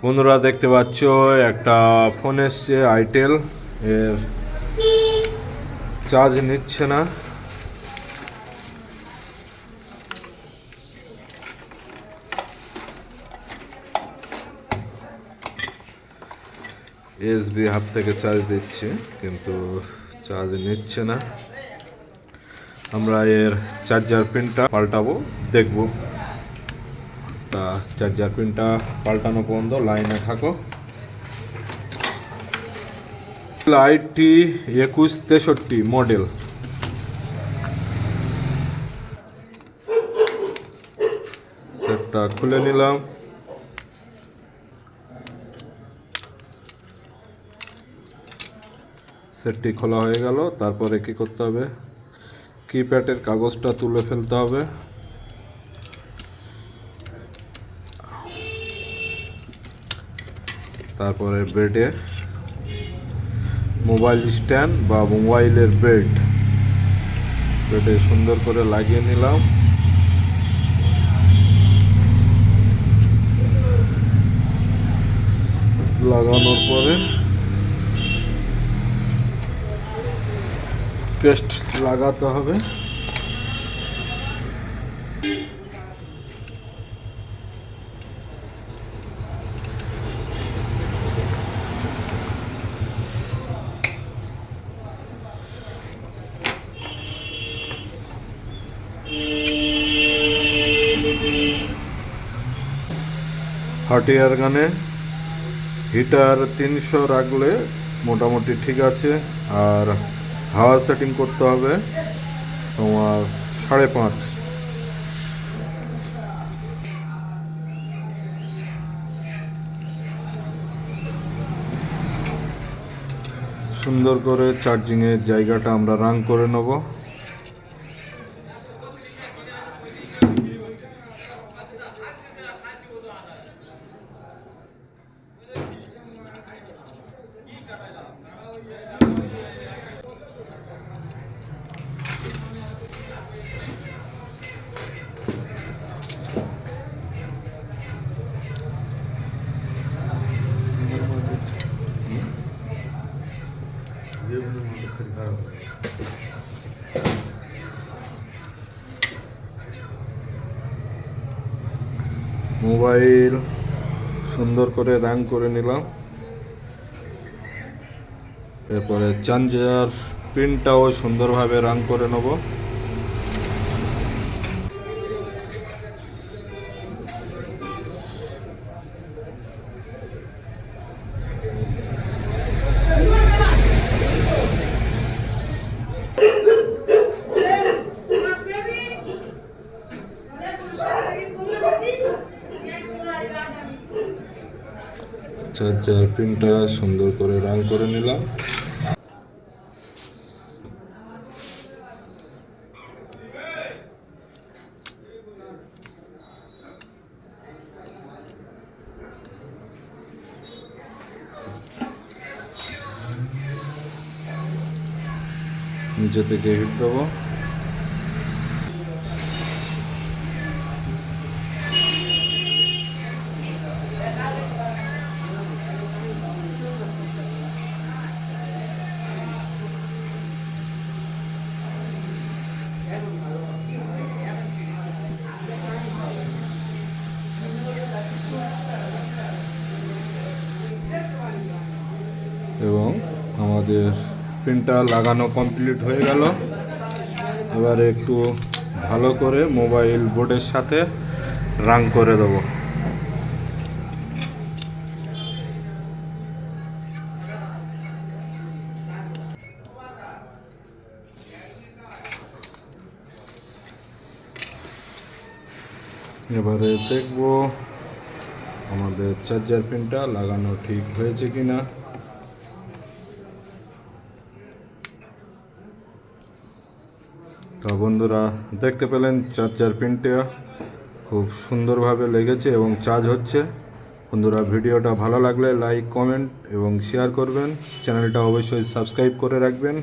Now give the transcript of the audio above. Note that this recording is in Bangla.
বন্ধুরা দেখতে পাচ্ছ একটা ফোন এসছে আইটেল, এর চার্জ নিচ্ছে না। এসবি হাব থেকে চার্জ দিচ্ছে কিন্তু চার্জ নিচ্ছে না। আমরা এর চার্জার পিনটা পাল্টাবো, দেখব। তা চার্জার পিনটা পাল্টানো পর্যন্ত লাইনে থাকো। IT 2163 model. সেটটা খুলে নিলাম। সেটটি খোলা হয়ে গেল। তারপরে কি করতে হবে, কিপ্যাডের কাগজটা তুলে ফেলতে হবে। তারপরে বেডে মোবাইল স্ট্যান্ড বা মোবাইলের বেডে সুন্দর করে লাগিয়ে নিলাম। লাগানোর পরে পেস্ট লাগাতে হবে। হট এয়ার গানে হিটার 300 রাখলে মোটামুটি ঠিক আছে। আর হাওয়া সেটিং করতে হবে তোমার 5.5। সুন্দর করে চার্জিংয়ের জায়গাটা আমরা রান করে নেব। মোবাইল সুন্দর করে রান করে নিলাম। এরপরে চার্জার পিনটাও সুন্দরভাবে রান করে নেব। চার্জার পিনটা সুন্দর করে রান করে নিলাম। নিচে থেকে হিট দেবো। এবং আমাদের পিনটা লাগানো কমপ্লিট হয়ে গেল। এবারে একটু ভালো করে মোবাইল বোর্ডের সাথে রান করে দেব। এবারে দেখব আমাদের চার্জার পিনটা লাগানো ঠিক হয়েছে কিনা। তো বন্ধুরা দেখতে পেলেন চার্জার পিনটা খুব সুন্দরভাবে লেগেছে এবং চার্জ হচ্ছে। বন্ধুরা ভিডিওটা ভালো লাগলে লাইক, কমেন্ট এবং শেয়ার করবেন। চ্যানেলটা অবশ্যই সাবস্ক্রাইব করে রাখবেন।